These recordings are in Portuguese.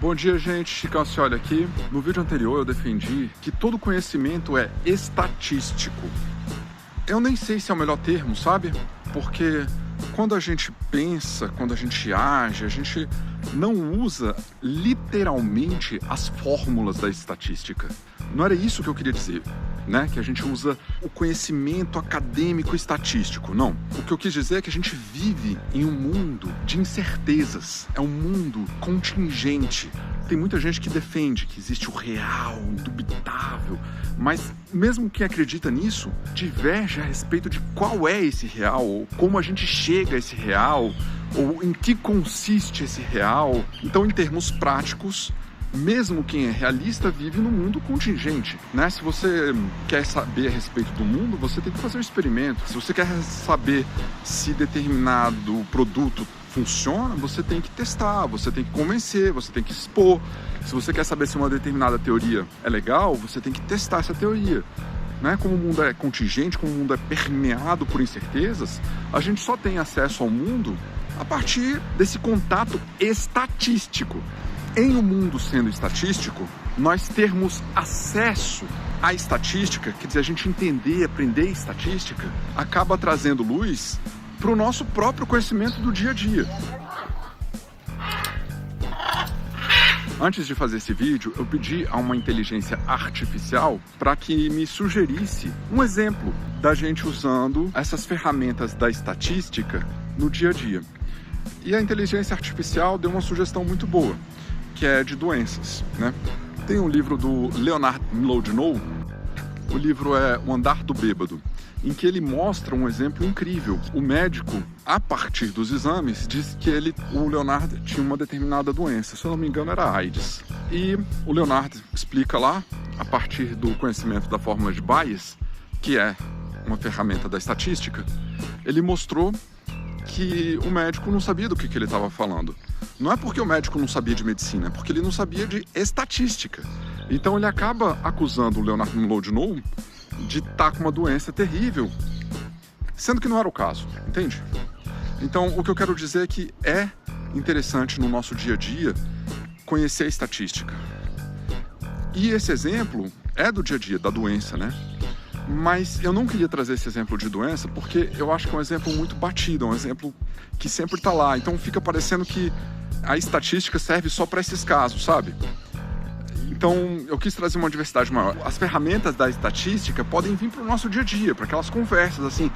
Bom dia, gente. Chicão Scioli aqui. No vídeo anterior eu defendi que todo conhecimento é estatístico. Eu nem sei se é o melhor termo, sabe? Porque quando a gente pensa, quando a gente age, a gente não usa literalmente as fórmulas da estatística. Não era isso que eu queria dizer, né? Que a gente usa o conhecimento acadêmico estatístico. Não. O que eu quis dizer é que a gente vive em um mundo de incertezas. É um mundo contingente. Tem muita gente que defende que existe o real, indubitável, mas mesmo quem acredita nisso diverge a respeito de qual é esse real, ou como a gente chega a esse real, ou em que consiste esse real. Então, em termos práticos, mesmo quem é realista vive num mundo contingente, né? Se você quer saber a respeito do mundo, você tem que fazer um experimento. Se você quer saber se determinado produto funciona, você tem que testar, você tem que convencer, você tem que expor. Se você quer saber se uma determinada teoria é legal, você tem que testar essa teoria. Né? Como o mundo é contingente, como o mundo é permeado por incertezas, a gente só tem acesso ao mundo a partir desse contato estatístico. Em um mundo sendo estatístico, nós termos acesso à estatística, quer dizer, a gente entender, aprender estatística, acaba trazendo luz para o nosso próprio conhecimento do dia a dia. Antes de fazer esse vídeo, eu pedi a uma inteligência artificial para que me sugerisse um exemplo da gente usando essas ferramentas da estatística no dia a dia. E a inteligência artificial deu uma sugestão muito boa, que é de doenças, né? Tem um livro do Leonard Mlodinow, o livro é O Andar do Bêbado, em que ele mostra um exemplo incrível. O médico, a partir dos exames, diz que o Leonard tinha uma determinada doença, se eu não me engano era AIDS. E o Leonard explica lá, a partir do conhecimento da fórmula de Bayes, que é uma ferramenta da estatística, ele mostrou que o médico não sabia do que ele estava falando. Não é porque o médico não sabia de medicina, é porque ele não sabia de estatística. Então ele acaba acusando o Leonard Mlodinow de estar com uma doença terrível, sendo que não era o caso, entende? Então o que eu quero dizer é que é interessante no nosso dia a dia conhecer a estatística. E esse exemplo é do dia a dia, da doença, né? Mas eu não queria trazer esse exemplo de doença porque eu acho que é um exemplo muito batido, é um exemplo que sempre está lá. Então fica parecendo que a estatística serve só para esses casos, sabe? Então eu quis trazer uma diversidade maior. As ferramentas da estatística podem vir para o nosso dia a dia, para aquelas conversas assim,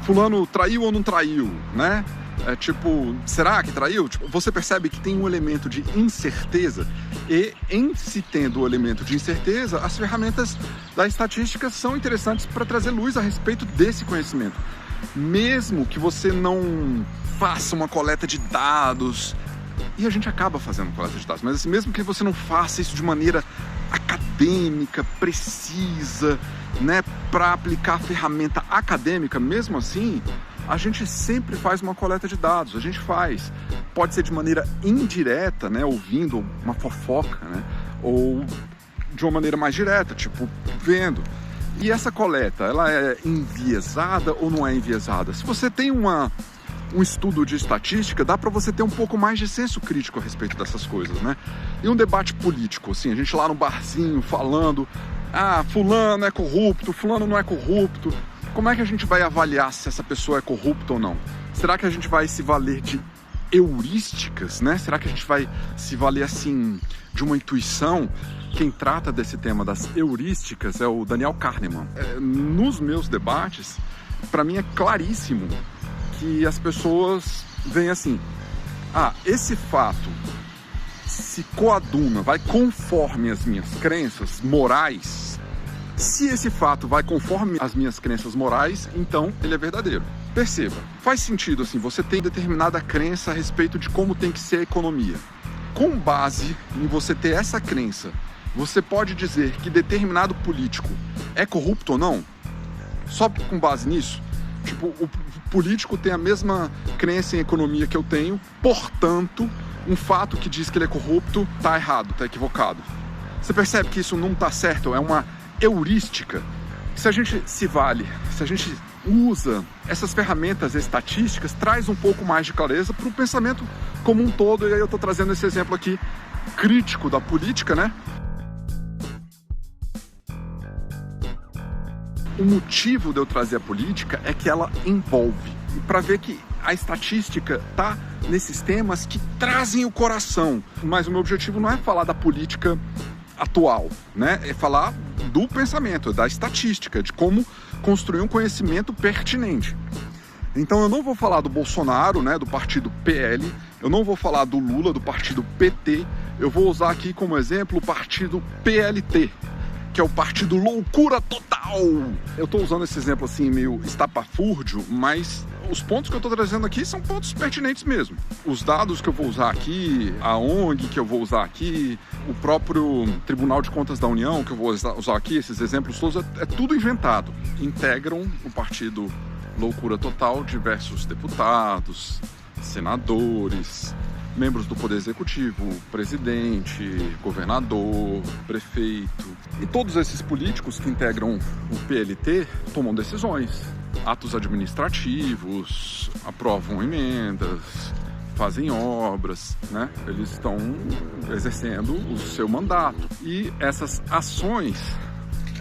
fulano traiu ou não traiu, né? É tipo, será que traiu? Tipo, você percebe que tem um elemento de incerteza e em se tendo o elemento de incerteza, as ferramentas da estatística são interessantes para trazer luz a respeito desse conhecimento. Mesmo que você não faça uma coleta de dados, e a gente acaba fazendo coleta de dados, mas assim, mesmo que você não faça isso de maneira acadêmica, precisa, né, para aplicar a ferramenta acadêmica, mesmo assim, a gente sempre faz uma coleta de dados, a gente faz. Pode ser de maneira indireta, né, ouvindo uma fofoca, né, ou de uma maneira mais direta, tipo vendo. E essa coleta, ela é enviesada ou não é enviesada? Se você tem um estudo de estatística, dá para você ter um pouco mais de senso crítico a respeito dessas coisas, né? E um debate político, assim, a gente lá no barzinho falando, fulano é corrupto, fulano não é corrupto. Como é que a gente vai avaliar se essa pessoa é corrupta ou não? Será que a gente vai se valer de heurísticas, né? Será que a gente vai se valer, assim, de uma intuição? Quem trata desse tema das heurísticas é o Daniel Kahneman. Nos meus debates, para mim é claríssimo que as pessoas veem assim, esse fato se coaduna, vai conforme as minhas crenças morais. Se esse fato vai conforme as minhas crenças morais, então ele é verdadeiro. Perceba, faz sentido assim, você tem determinada crença a respeito de como tem que ser a economia. Com base em você ter essa crença, você pode dizer que determinado político é corrupto ou não? Só com base nisso? Tipo, o político tem a mesma crença em economia que eu tenho, portanto, um fato que diz que ele é corrupto está errado, está equivocado. Você percebe que isso não está certo? É uma heurística. Se a gente se vale, se a gente usa essas ferramentas estatísticas, traz um pouco mais de clareza para o pensamento como um todo. E aí eu estou trazendo esse exemplo aqui crítico da política, né? O motivo de eu trazer a política é que ela envolve. E para ver que a estatística está nesses temas que trazem o coração. Mas o meu objetivo não é falar da política atual, né? É falar do pensamento, da estatística, de como construir um conhecimento pertinente. Então eu não vou falar do Bolsonaro, né, do partido PL, eu não vou falar do Lula, do partido PT, eu vou usar aqui como exemplo o partido PLT, que é o partido loucura total. Eu estou usando esse exemplo assim meio estapafúrdio, mas os pontos que eu estou trazendo aqui são pontos pertinentes mesmo. Os dados que eu vou usar aqui, a ONG que eu vou usar aqui, o próprio Tribunal de Contas da União que eu vou usar aqui, esses exemplos todos, é tudo inventado. Integram o partido loucura total diversos deputados, senadores, membros do Poder Executivo, presidente, governador, prefeito. E todos esses políticos que integram o PLT tomam decisões, atos administrativos, aprovam emendas, fazem obras, né? Eles estão exercendo o seu mandato. E essas ações,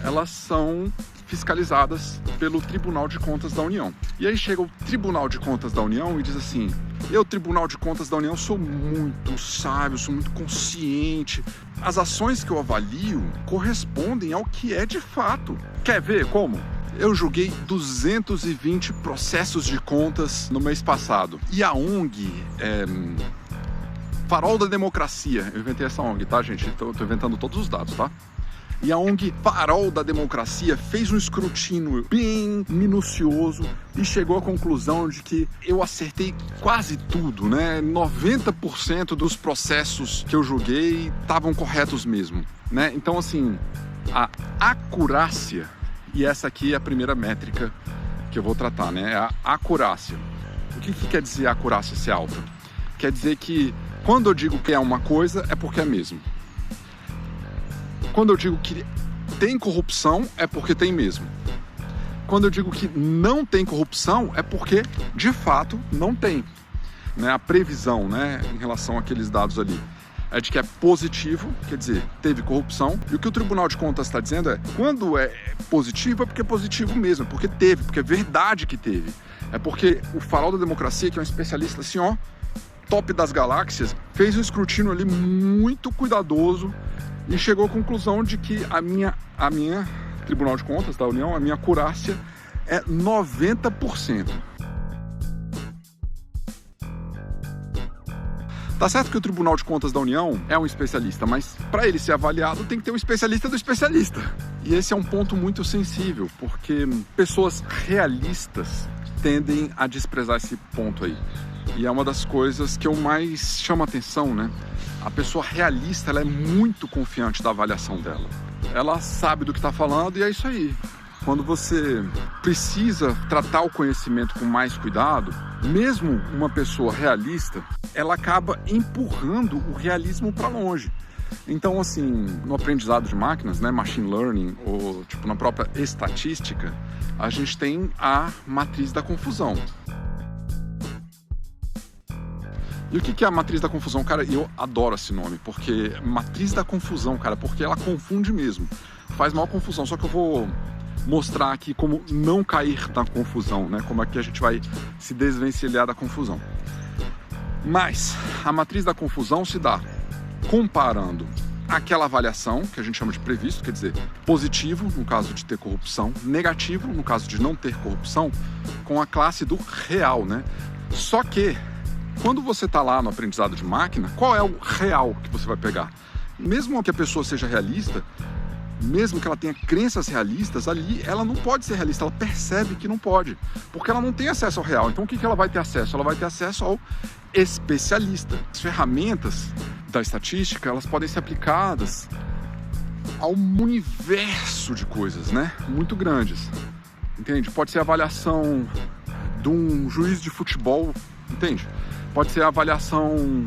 elas são fiscalizadas pelo Tribunal de Contas da União. E aí chega o Tribunal de Contas da União e diz assim: eu, Tribunal de Contas da União, sou muito sábio, sou muito consciente. As ações que eu avalio correspondem ao que é de fato. Quer ver como? Eu julguei 220 processos de contas no mês passado. E a ONG Farol da Democracia, eu inventei essa ONG, tá, gente? Tô inventando todos os dados, tá? E a ONG Farol da Democracia fez um escrutínio bem minucioso e chegou à conclusão de que eu acertei quase tudo, né? 90% dos processos que eu julguei estavam corretos mesmo, né? Então, assim, a acurácia, e essa aqui é a primeira métrica que eu vou tratar, né? É a acurácia. O que quer dizer a acurácia ser alta? Quer dizer que quando eu digo que é uma coisa, é porque é mesmo. Quando eu digo que tem corrupção, é porque tem mesmo. Quando eu digo que não tem corrupção, é porque, de fato, não tem. Né? A previsão, né, em relação àqueles dados ali é de que é positivo, quer dizer, teve corrupção. E o que o Tribunal de Contas está dizendo é, quando é positivo, é porque é positivo mesmo, é porque teve, porque é verdade que teve. É porque o Farol da Democracia, que é um especialista assim, ó, top das galáxias, fez um escrutínio ali muito cuidadoso e chegou à conclusão de que a minha Tribunal de Contas da União, a minha acurácia é 90%. Tá certo que o Tribunal de Contas da União é um especialista, mas para ele ser avaliado tem que ter um especialista do especialista. E esse é um ponto muito sensível, porque pessoas realistas tendem a desprezar esse ponto aí. E é uma das coisas que eu mais chamo a atenção, né? A pessoa realista, ela é muito confiante da avaliação dela. Ela sabe do que está falando e é isso aí. Quando você precisa tratar o conhecimento com mais cuidado, mesmo uma pessoa realista, ela acaba empurrando o realismo para longe. Então, assim, no aprendizado de máquinas, né, machine learning, ou tipo na própria estatística, a gente tem a matriz da confusão. E o que é a matriz da confusão? Cara, eu adoro esse nome, porque matriz da confusão, cara, porque ela confunde mesmo. Faz maior confusão, só que eu vou mostrar aqui como não cair na confusão, né? Como é que a gente vai se desvencilhar da confusão. Mas a matriz da confusão se dá comparando aquela avaliação, que a gente chama de previsto, quer dizer, positivo, no caso de ter corrupção, negativo, no caso de não ter corrupção, com a classe do real, né? Só que quando você está lá no aprendizado de máquina, qual é o real que você vai pegar? Mesmo que a pessoa seja realista, mesmo que ela tenha crenças realistas, ali ela não pode ser realista, ela percebe que não pode, porque ela não tem acesso ao real. Então o que ela vai ter acesso? Ela vai ter acesso ao especialista. As ferramentas da estatística, elas podem ser aplicadas a um universo de coisas, né? Muito grandes, entende? Pode ser a avaliação de um juiz de futebol, entende? Pode ser a avaliação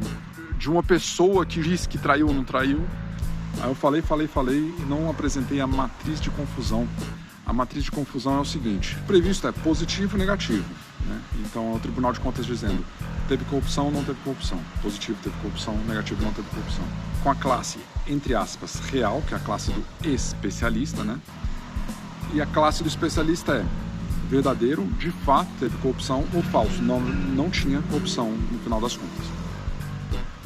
de uma pessoa que diz que traiu ou não traiu. Aí eu falei e não apresentei a matriz de confusão A matriz de confusão é o seguinte: previsto é positivo e negativo, né? Então é o Tribunal de Contas dizendo teve corrupção, não teve corrupção, positivo teve corrupção, negativo não teve corrupção. Com a classe, entre aspas, real, que é a classe do especialista, né? E a classe do especialista é verdadeiro, de fato teve corrupção, ou falso, não tinha corrupção no final das contas.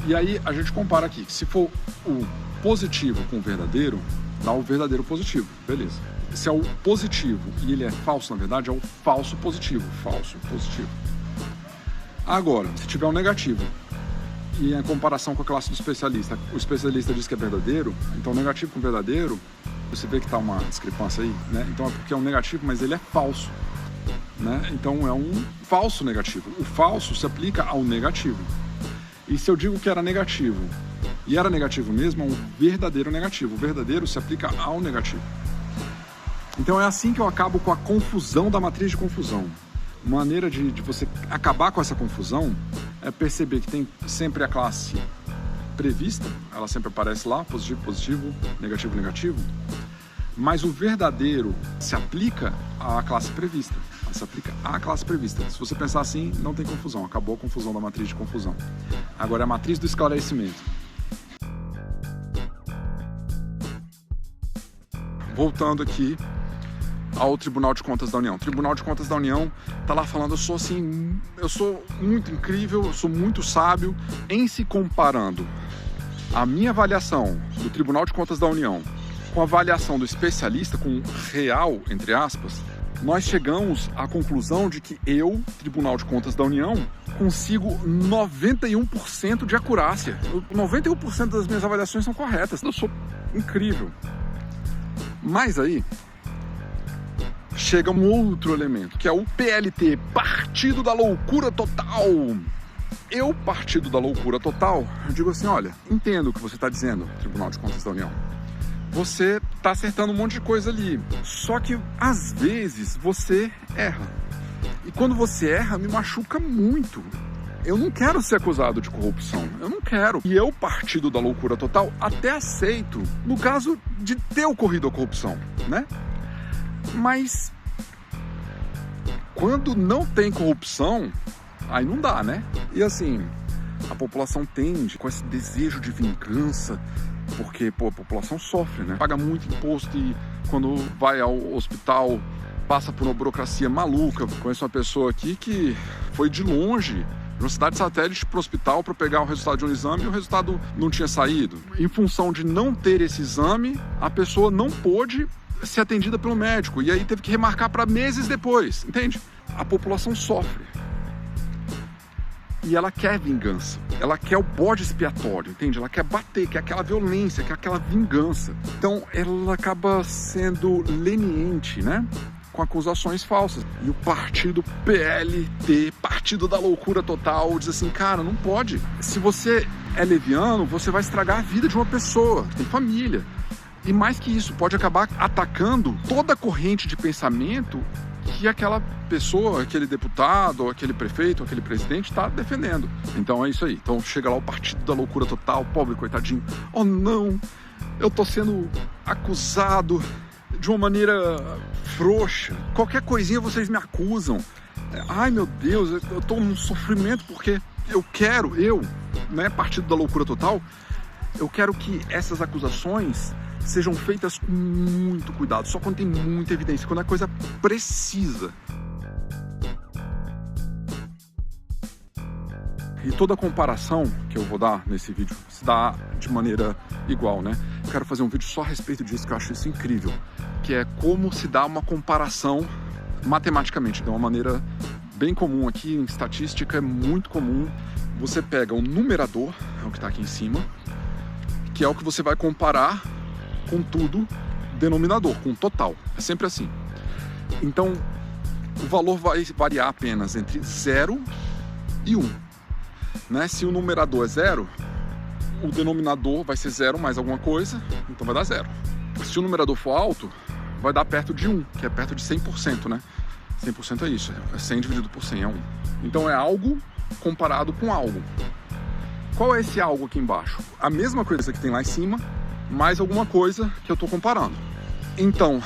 E aí a gente compara aqui, se for o positivo com o verdadeiro, dá o verdadeiro positivo, beleza. Se é o positivo e ele é falso, na verdade, é o falso positivo, Agora, se tiver um negativo e em comparação com a classe do especialista, o especialista diz que é verdadeiro, então negativo com verdadeiro, você vê que está uma discrepância aí, né? Então é porque é um negativo, mas ele é falso, né? Então é um falso negativo. O falso se aplica ao negativo. E se eu digo que era negativo, e era negativo mesmo, é um verdadeiro negativo. O verdadeiro se aplica ao negativo. Então é assim que eu acabo com a confusão da matriz de confusão. Uma maneira de você acabar com essa confusão é perceber que tem sempre a classe prevista, ela sempre aparece lá, positivo, positivo, negativo, negativo, mas o verdadeiro se aplica à classe prevista. Se aplica à classe prevista. Se você pensar assim, não tem confusão. Acabou a confusão da matriz de confusão. Agora é a matriz do esclarecimento. Voltando aqui ao Tribunal de Contas da União. O Tribunal de Contas da União está lá falando, eu sou muito incrível, eu sou muito sábio, em se comparando a minha avaliação do Tribunal de Contas da União com a avaliação do especialista, com real, entre aspas, nós chegamos à conclusão de que eu, Tribunal de Contas da União, consigo 91% de acurácia. 91% das minhas avaliações são corretas. Eu sou incrível. Mas aí chega um outro elemento, que é o PLT, Partido da Loucura Total. Eu, Partido da Loucura Total, eu digo assim, olha, entendo o que você está dizendo, Tribunal de Contas da União. Você está acertando um monte de coisa ali, só que às vezes você erra. E quando você erra, me machuca muito. Eu não quero ser acusado de corrupção, eu não quero. E eu, Partido da Loucura Total, até aceito no caso de ter ocorrido a corrupção, né? Mas quando não tem corrupção, aí não dá, né? E assim, a população tende com esse desejo de vingança, porque a população sofre, né? Paga muito imposto e quando vai ao hospital passa por uma burocracia maluca. Conheço uma pessoa aqui que foi de longe, de uma cidade satélite, para o hospital para pegar o resultado de um exame e o resultado não tinha saído. Em função de não ter esse exame, a pessoa não pôde ser atendida pelo médico e aí teve que remarcar para meses depois, entende? A população sofre. E ela quer vingança, ela quer o bode expiatório, entende? Ela quer bater, quer aquela violência, quer aquela vingança. Então ela acaba sendo leniente, né? Com acusações falsas. E o partido PLT, Partido da Loucura Total, diz assim, cara, não pode. Se você é leviano, você vai estragar a vida de uma pessoa, que tem família. E mais que isso, pode acabar atacando toda a corrente de pensamento que aquela pessoa, aquele deputado, aquele prefeito, aquele presidente está defendendo. Então é isso aí. Então chega lá o Partido da Loucura Total, pobre coitadinho. Oh não, eu tô sendo acusado de uma maneira frouxa. Qualquer coisinha vocês me acusam. Ai meu Deus, eu tô num sofrimento porque eu, né, Partido da Loucura Total, eu quero que essas acusações sejam feitas com muito cuidado, só quando tem muita evidência, quando a coisa precisa. E toda a comparação que eu vou dar nesse vídeo se dá de maneira igual, né? Eu quero fazer um vídeo só a respeito disso, que eu acho isso incrível, que é como se dá uma comparação matematicamente, de uma maneira bem comum aqui, em estatística é muito comum. Você pega o numerador, é o que está aqui em cima, que é o que você vai comparar com tudo, denominador, com total. É sempre assim. Então, o valor vai variar apenas entre 0 e 1. Né? Se o numerador é 0, o denominador vai ser 0 mais alguma coisa, então vai dar 0. Se o numerador for alto, vai dar perto de 1, que é perto de 100%, né? 100% é isso, é 100 dividido por 100, é 1. Então é algo comparado com algo. Qual é esse algo aqui embaixo? A mesma coisa que tem lá em cima, mais alguma coisa que eu estou comparando. Então,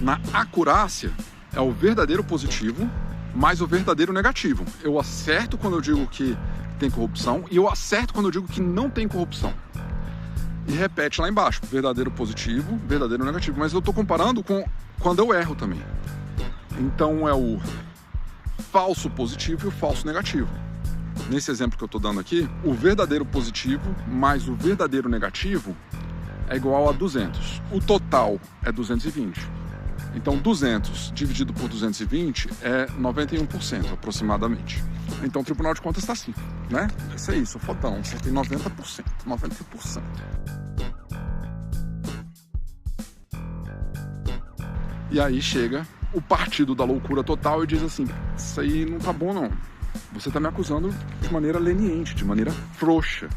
Na acurácia, é o verdadeiro positivo mais o verdadeiro negativo. Eu acerto quando eu digo que tem corrupção e eu acerto quando eu digo que não tem corrupção. E repete lá embaixo, verdadeiro positivo, verdadeiro negativo. Mas eu estou comparando com quando eu erro também. Então é o falso positivo e o falso negativo. Nesse exemplo que eu estou dando aqui, o verdadeiro positivo mais o verdadeiro negativo é igual a 200. O total é 220. Então 200 dividido por 220 é 91% aproximadamente. Então o Tribunal de Contas está assim, né? Isso é isso, fodão, você tem 90%. E aí chega o partido da loucura total e diz assim, isso aí não tá bom não. Você está me acusando de maneira leniente, de maneira frouxa,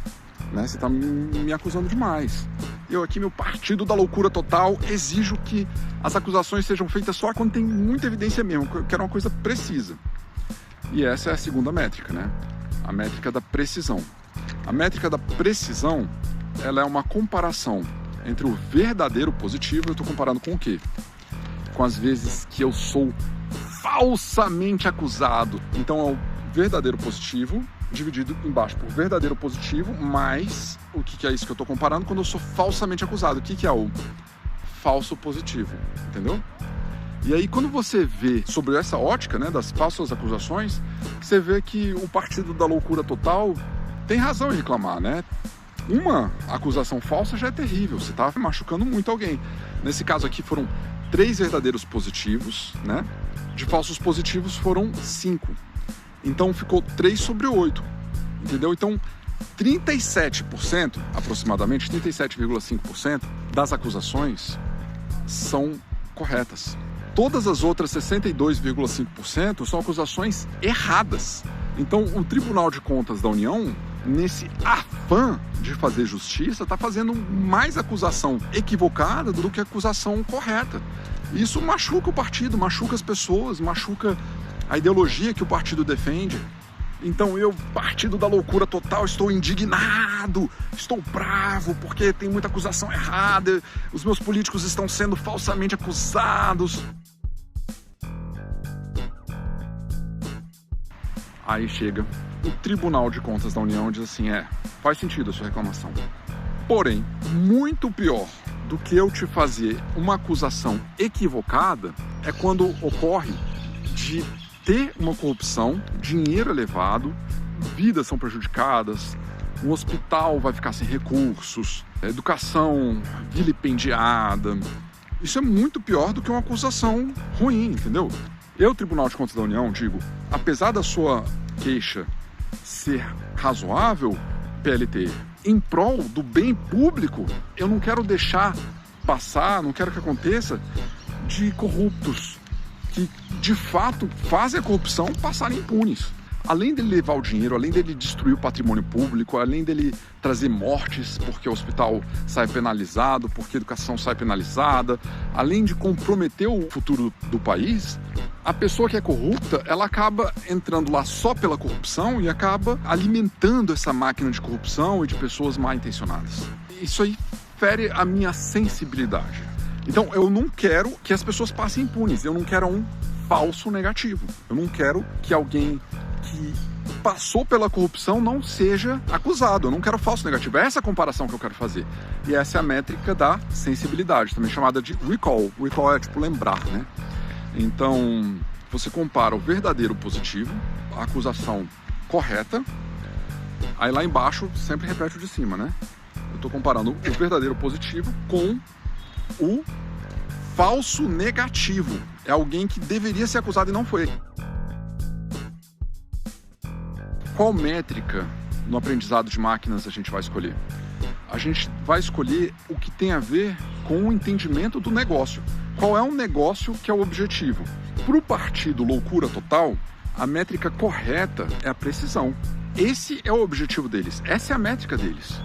né? Você está me acusando demais. Eu aqui, meu partido da loucura total, exijo que as acusações sejam feitas só quando tem muita evidência mesmo. Eu quero uma coisa precisa. E essa é a segunda métrica, né? A métrica da precisão. A métrica da precisão, ela é uma comparação entre o verdadeiro positivo, eu estou comparando com o quê? Com as vezes que eu sou falsamente acusado. Então é o verdadeiro positivo dividido embaixo por verdadeiro positivo mais o que é isso que eu estou comparando quando eu sou falsamente acusado. O que é o falso positivo, entendeu? E aí quando você vê sobre essa ótica, né, das falsas acusações, você vê que o partido da loucura total tem razão em reclamar, né? Uma acusação falsa já é terrível, você está machucando muito alguém. Nesse caso aqui foram 3 verdadeiros positivos, né? De falsos positivos foram 5. Então ficou 3 sobre 8, entendeu? Então 37%, aproximadamente 37,5% das acusações são corretas. Todas as outras 62,5% são acusações erradas. Então o Tribunal de Contas da União, nesse afã de fazer justiça, está fazendo mais acusação equivocada do que acusação correta. Isso machuca o partido, machuca as pessoas, machuca a ideologia que o partido defende. Então eu, partido da loucura total, estou indignado, estou bravo, porque tem muita acusação errada, os meus políticos estão sendo falsamente acusados. Aí chega o Tribunal de Contas da União e diz assim, faz sentido a sua reclamação. Porém, muito pior do que eu te fazer uma acusação equivocada é quando ocorre de ter uma corrupção, dinheiro elevado, vidas são prejudicadas, o hospital vai ficar sem recursos, a educação vilipendiada. Isso é muito pior do que uma acusação ruim, entendeu? Eu, Tribunal de Contas da União, digo, apesar da sua queixa ser razoável, PLT, em prol do bem público, eu não quero deixar passar, não quero que aconteça de corruptos que, de fato, fazem a corrupção passarem impunes. Além dele levar o dinheiro, além dele destruir o patrimônio público, além dele trazer mortes porque o hospital sai penalizado, porque a educação sai penalizada, além de comprometer o futuro do país, a pessoa que é corrupta, ela acaba entrando lá só pela corrupção e acaba alimentando essa máquina de corrupção e de pessoas mal intencionadas. Isso aí fere a minha sensibilidade. Então eu não quero que as pessoas passem impunes, eu não quero um falso negativo. Eu não quero que alguém que passou pela corrupção não seja acusado. Eu não quero falso negativo. É essa a comparação que eu quero fazer. E essa é a métrica da sensibilidade, também chamada de recall. Recall é tipo lembrar, né? Então, você compara o verdadeiro positivo, a acusação correta, aí lá embaixo sempre repete o de cima, né? Eu estou comparando o verdadeiro positivo com o falso negativo. É alguém que deveria ser acusado e não foi. Qual métrica no aprendizado de máquinas a gente vai escolher? A gente vai escolher o que tem a ver com o entendimento do negócio. Qual é o negócio que é o objetivo? Para o partido loucura total, a métrica correta é a precisão. Esse é o objetivo deles, essa é a métrica deles.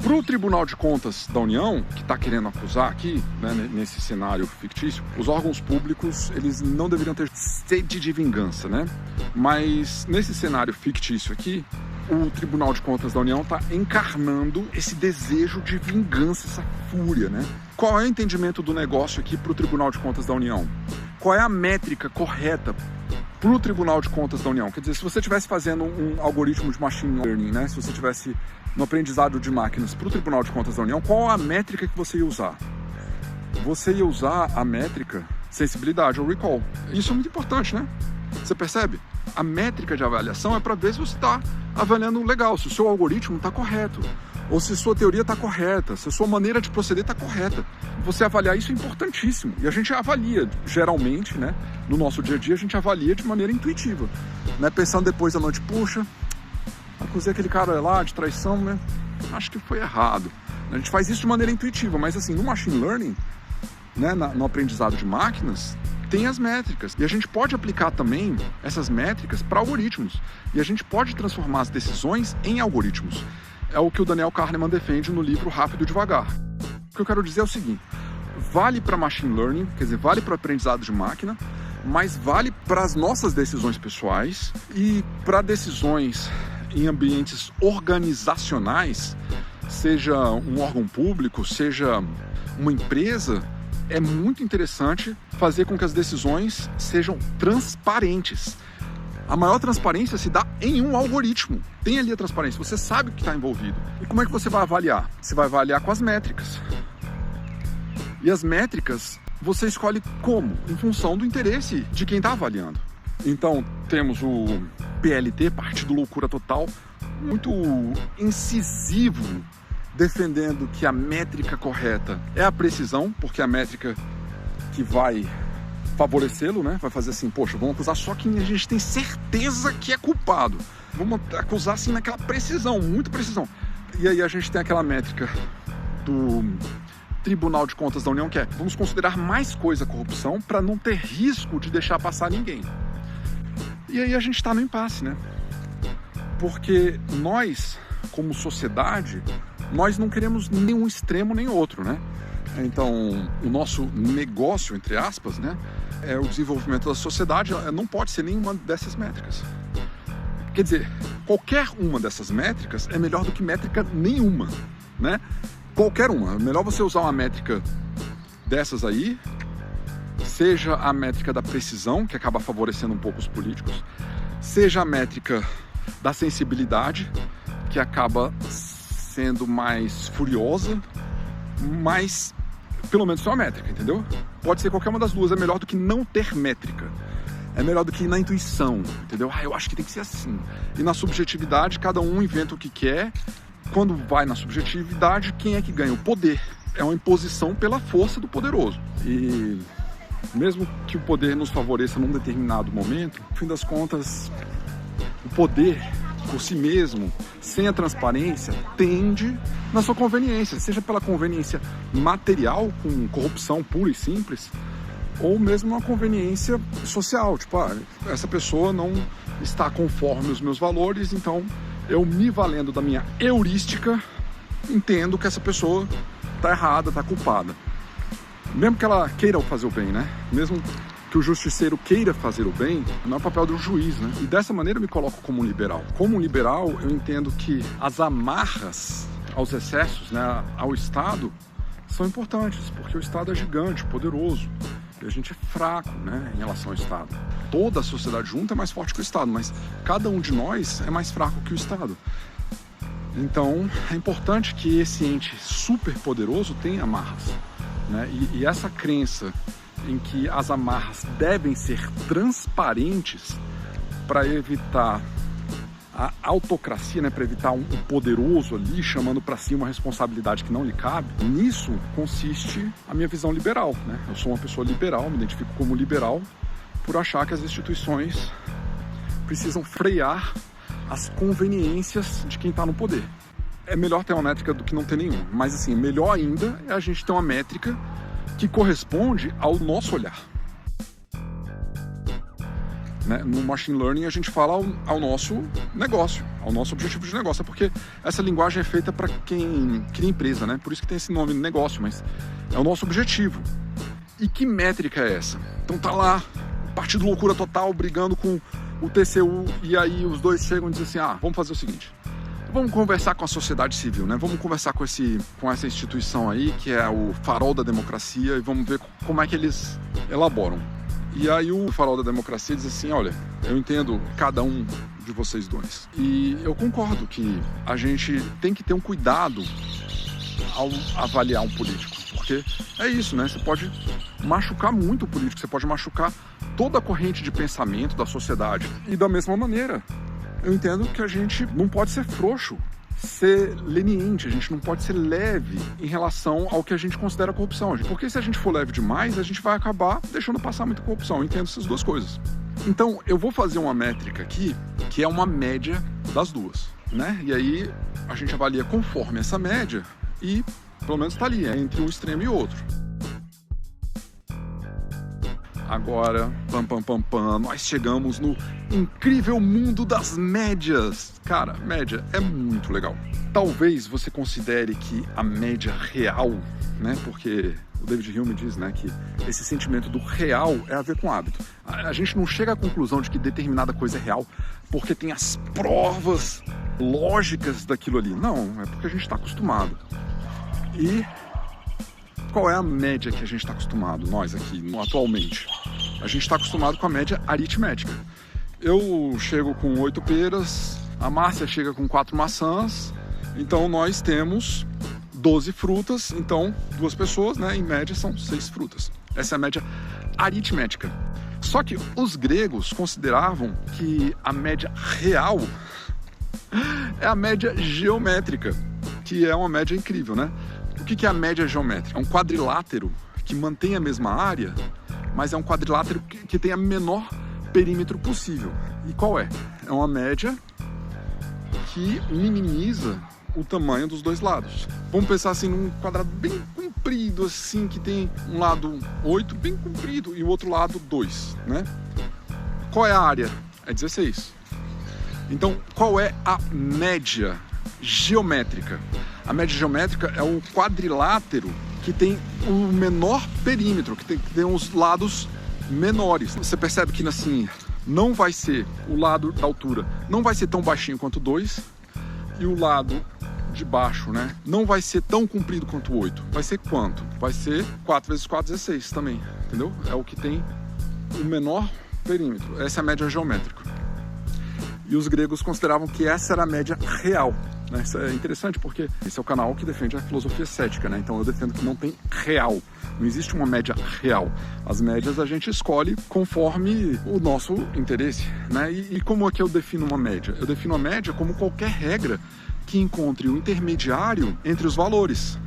Para o Tribunal de Contas da União, que está querendo acusar aqui, né, nesse cenário fictício, os órgãos públicos, eles não deveriam ter sede de vingança, né? Mas nesse cenário fictício aqui, o Tribunal de Contas da União está encarnando esse desejo de vingança, essa fúria, né? Qual é o entendimento do negócio aqui para o Tribunal de Contas da União? Qual é a métrica correta para o Tribunal de Contas da União? Quer dizer, se você estivesse fazendo um algoritmo de machine learning, né? Se você estivesse no aprendizado de máquinas para o Tribunal de Contas da União, qual a métrica que você ia usar? Você ia usar a métrica sensibilidade ou recall. Isso é muito importante, né? Você percebe? A métrica de avaliação é para ver se você está avaliando legal, se o seu algoritmo está correto, ou se sua teoria está correta, se a sua maneira de proceder está correta. Você avaliar isso é importantíssimo. E a gente avalia, geralmente, né? No nosso dia a dia, a gente avalia de maneira intuitiva. Né? Pensando depois da noite, puxa, acusei aquele cara lá de traição, né? Acho que foi errado. A gente faz isso de maneira intuitiva, mas assim, no machine learning, né, no aprendizado de máquinas, tem as métricas. E a gente pode aplicar também essas métricas para algoritmos. E a gente pode transformar as decisões em algoritmos. É o que o Daniel Kahneman defende no livro Rápido e Devagar. O que eu quero dizer é o seguinte: vale para machine learning, quer dizer, vale para aprendizado de máquina, mas vale para as nossas decisões pessoais e para decisões em ambientes organizacionais, seja um órgão público, seja uma empresa. É muito interessante fazer com que as decisões sejam transparentes. A maior transparência se dá em um algoritmo. Tem ali a transparência, você sabe o que está envolvido. E como é que você vai avaliar? Você vai avaliar com as métricas. E as métricas você escolhe como? Em função do interesse de quem está avaliando. Então temos o PLT, Partido Loucura Total, muito incisivo, defendendo que a métrica correta é a precisão, porque é a métrica que vai favorecê-lo, né? Vai fazer assim, poxa, vamos acusar só quem a gente tem certeza que é culpado. Vamos acusar assim naquela precisão, muita precisão. E aí a gente tem aquela métrica do Tribunal de Contas da União, que é, vamos considerar mais coisa corrupção para não ter risco de deixar passar ninguém. E aí a gente está no impasse, né? Porque nós, como sociedade, nós não queremos nenhum extremo nem outro, né? Então, o nosso negócio, entre aspas, né, é o desenvolvimento da sociedade, não pode ser nenhuma dessas métricas. Quer dizer, qualquer uma dessas métricas é melhor do que métrica nenhuma, né? Qualquer uma. É melhor você usar uma métrica dessas aí, seja a métrica da precisão, que acaba favorecendo um pouco os políticos, seja a métrica da sensibilidade, que acaba sendo mais furiosa, mas pelo menos tem uma métrica, entendeu? Pode ser qualquer uma das duas, é melhor do que não ter métrica. É melhor do que ir na intuição, entendeu? Eu acho que tem que ser assim. E na subjetividade, cada um inventa o que quer. Quando vai na subjetividade, quem é que ganha? O poder. É uma imposição pela força do poderoso. E mesmo que o poder nos favoreça num determinado momento, no fim das contas, o poder por si mesmo, sem a transparência, tende na sua conveniência, seja pela conveniência material, com corrupção pura e simples, ou mesmo uma conveniência social, tipo, essa pessoa não está conforme os meus valores, então eu, me valendo da minha heurística, entendo que essa pessoa está errada, está culpada. Mesmo que ela queira fazer o bem, né? Mesmo que o justiceiro queira fazer o bem, não é o papel do juiz, né? E dessa maneira eu me coloco como um liberal. Como um liberal, eu entendo que as amarras aos excessos, né, ao Estado, são importantes, porque o Estado é gigante, poderoso, e a gente é fraco, né, em relação ao Estado. Toda a sociedade junta é mais forte que o Estado, mas cada um de nós é mais fraco que o Estado. Então, é importante que esse ente super poderoso tenha amarras, né? E essa crença em que as amarras devem ser transparentes para evitar a autocracia, né, para evitar um poderoso ali chamando para si uma responsabilidade que não lhe cabe. Nisso consiste a minha visão liberal, né? Eu sou uma pessoa liberal, me identifico como liberal por achar que as instituições precisam frear as conveniências de quem está no poder. É melhor ter uma métrica do que não ter nenhuma, mas assim, melhor ainda é a gente ter uma métrica que corresponde ao nosso olhar. Né? No Machine Learning a gente fala ao nosso negócio, ao nosso objetivo de negócio, porque essa linguagem é feita para quem cria empresa, né? Por isso que tem esse nome negócio, mas é o nosso objetivo. E que métrica é essa? Então tá lá, Partido Loucura Total brigando com o TCU, e aí os dois chegam e dizem assim, vamos fazer o seguinte, vamos conversar com a sociedade civil, né? Vamos conversar com essa instituição aí, que é o Farol da Democracia, e vamos ver como é que eles elaboram. E aí o Farol da Democracia diz assim, olha, eu entendo cada um de vocês dois. E eu concordo que a gente tem que ter um cuidado ao avaliar um político. Porque é isso, né? Você pode machucar muito o político, você pode machucar toda a corrente de pensamento da sociedade. E da mesma maneira, eu entendo que a gente não pode ser frouxo, ser leniente, a gente não pode ser leve em relação ao que a gente considera corrupção. Porque se a gente for leve demais, a gente vai acabar deixando passar muita corrupção. Eu entendo essas duas coisas. Então, eu vou fazer uma métrica aqui, que é uma média das duas, né? E aí, a gente avalia conforme essa média e, pelo menos, está ali, entre um extremo e outro. Agora, nós chegamos no incrível mundo das médias. Cara, média é muito legal. Talvez você considere que a média real, né? Porque o David Hume diz, né, que esse sentimento do real é a ver com hábito. A gente não chega à conclusão de que determinada coisa é real porque tem as provas lógicas daquilo ali. Não, é porque a gente está acostumado. E qual é a média que a gente está acostumado, nós aqui, atualmente? A gente está acostumado com a média aritmética. Eu chego com 8 peras, a Márcia chega com 4 maçãs, então nós temos 12 frutas, então 2 pessoas, né, em média são 6 frutas. Essa é a média aritmética. Só que os gregos consideravam que a média real é a média geométrica, que é uma média incrível, né? O que é a média geométrica? É um quadrilátero que mantém a mesma área, mas é um quadrilátero que tem a menor perímetro possível. E qual é? É uma média que minimiza o tamanho dos dois lados. Vamos pensar assim num quadrado bem comprido, assim, que tem um lado 8 bem comprido e o outro lado 2, né? Qual é a área? É 16. Então, qual é a média geométrica? A média geométrica é o quadrilátero que tem o menor perímetro, que tem os lados menores. Você percebe que assim, não vai ser o lado da altura, não vai ser tão baixinho quanto 2, e o lado de baixo, né, não vai ser tão comprido quanto 8. Vai ser quanto? Vai ser 4 vezes 4, 16 também, entendeu? É o que tem o menor perímetro. Essa é a média geométrica. E os gregos consideravam que essa era a média real. Isso é interessante porque esse é o canal que defende a filosofia cética, né? Então eu defendo que não tem real, não existe uma média real. As médias a gente escolhe conforme o nosso interesse, né? E como é que eu defino uma média? Eu defino a média como qualquer regra que encontre o intermediário entre os valores.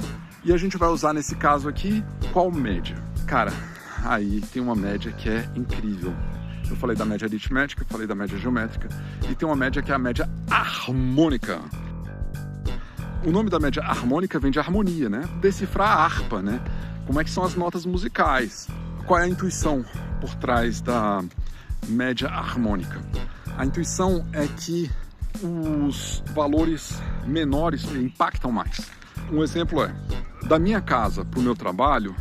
E a gente vai usar nesse caso aqui, qual média? Cara, aí tem uma média que é incrível. Eu falei da média aritmética, falei da média geométrica, e tem uma média que é a média harmônica. O nome da média harmônica vem de harmonia, né? Decifrar a harpa, né? Como é que são as notas musicais? Qual é a intuição por trás da média harmônica? A intuição é que os valores menores impactam mais. Um exemplo é, da minha casa para o meu trabalho,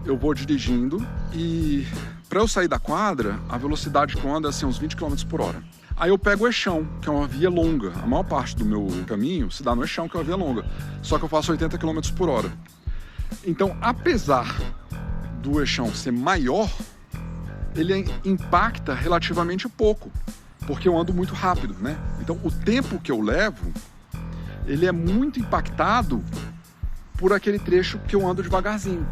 eu vou dirigindo e para eu sair da quadra, a velocidade que eu ando é assim, uns 20 km por hora. Aí eu pego o eixão, que é uma via longa. A maior parte do meu caminho se dá no eixão, que é uma via longa. Só que eu faço 80 km por hora. Então, apesar do eixão ser maior, ele impacta relativamente pouco, porque eu ando muito rápido, né? Então, o tempo que eu levo, ele é muito impactado por aquele trecho que eu ando devagarzinho,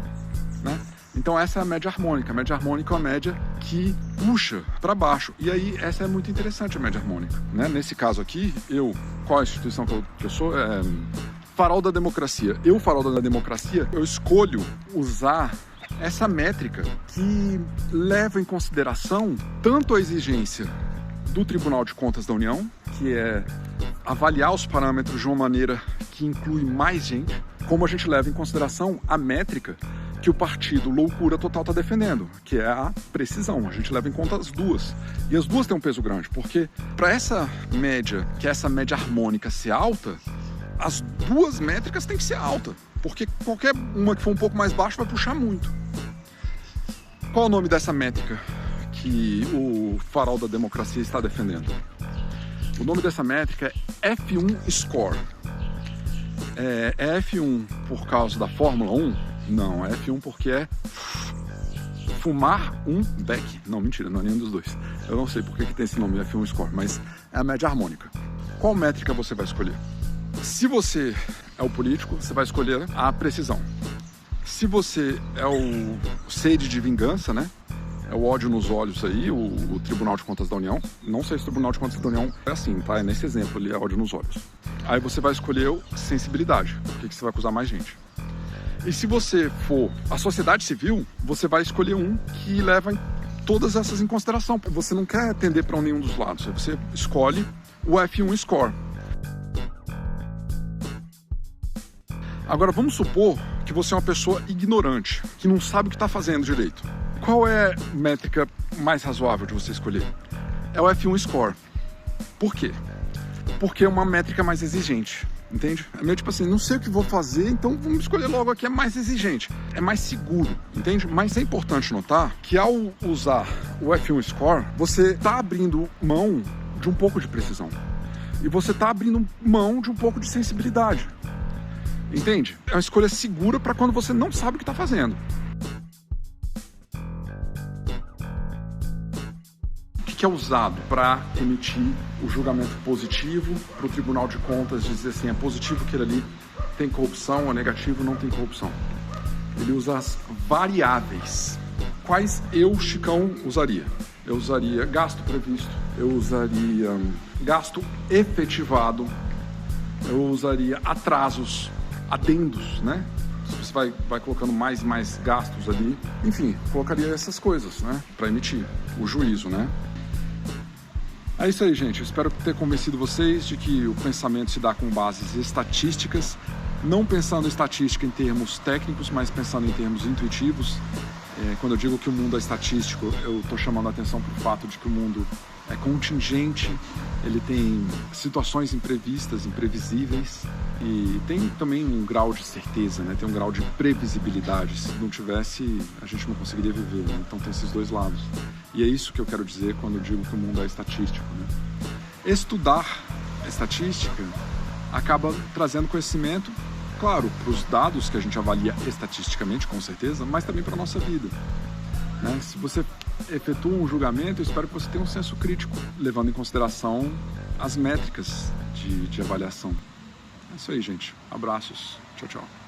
né? Então essa é a média harmônica. A média harmônica é uma média que puxa para baixo. E aí essa é muito interessante, a média harmônica, né? Nesse caso aqui, qual a instituição que eu sou? Farol da Democracia. Farol da Democracia, eu escolho usar essa métrica que leva em consideração tanto a exigência do Tribunal de Contas da União, que é avaliar os parâmetros de uma maneira que inclui mais gente, como a gente leva em consideração a métrica que o partido Loucura Total está defendendo, que é a precisão. A gente leva em conta as duas. E as duas têm um peso grande, porque para essa média, que é essa média harmônica, ser alta, as duas métricas têm que ser alta, porque qualquer uma que for um pouco mais baixa vai puxar muito. Qual é o nome dessa métrica que o farol da democracia está defendendo. O nome dessa métrica é F1 Score. É F1 por causa da Fórmula 1? Não, é F1 porque é fumar um beck. Não, mentira, não é nenhum dos dois. Eu não sei porque que tem esse nome F1 Score, mas é a média harmônica. Qual métrica você vai escolher? Se você é o político, você vai escolher a precisão. Se você é o sede de vingança, né? É o ódio nos olhos aí, o Tribunal de Contas da União. Não sei se o Tribunal de Contas da União é assim, tá? É nesse exemplo ali, é ódio nos olhos. Aí você vai escolher sensibilidade, porque que você vai acusar mais gente. E se você for a sociedade civil, você vai escolher um que leva todas essas em consideração. Você não quer tender para nenhum dos lados, você escolhe o F1 Score. Agora vamos supor que você é uma pessoa ignorante, que não sabe o que está fazendo direito. Qual é a métrica mais razoável de você escolher? É o F1 Score. Por quê? Porque é uma métrica mais exigente, entende? É meio tipo assim, não sei o que vou fazer, então vamos escolher logo a que é mais exigente. É mais seguro, entende? Mas é importante notar que ao usar o F1 Score, você está abrindo mão de um pouco de precisão. E você está abrindo mão de um pouco de sensibilidade. Entende? É uma escolha segura para quando você não sabe o que está fazendo. O que é usado para emitir o julgamento positivo para o Tribunal de Contas dizer assim, é positivo que ele ali tem corrupção, ou negativo não tem corrupção? Ele usa as variáveis. Quais eu, Chicão, usaria? Eu usaria gasto previsto, eu usaria gasto efetivado, eu usaria atrasos, adendos, né? Você vai colocando mais gastos ali. Enfim, colocaria essas coisas, né? Para emitir o juízo, né? É isso aí, gente. Eu espero ter convencido vocês de que o pensamento se dá com bases estatísticas, não pensando em estatística em termos técnicos, mas pensando em termos intuitivos. Quando eu digo que o mundo é estatístico, eu estou chamando a atenção para o fato de que o mundo é contingente, ele tem situações imprevistas, imprevisíveis, e tem também um grau de certeza, né? Tem um grau de previsibilidade. Se não tivesse, a gente não conseguiria viver, né? Então tem esses dois lados. E é isso que eu quero dizer quando eu digo que o mundo é estatístico, né? Estudar estatística acaba trazendo conhecimento, claro, para os dados que a gente avalia estatisticamente, com certeza, mas também para a nossa vida, né? Se você efetua um julgamento, eu espero que você tenha um senso crítico, levando em consideração as métricas de avaliação. É isso aí, gente. Abraços. Tchau, tchau.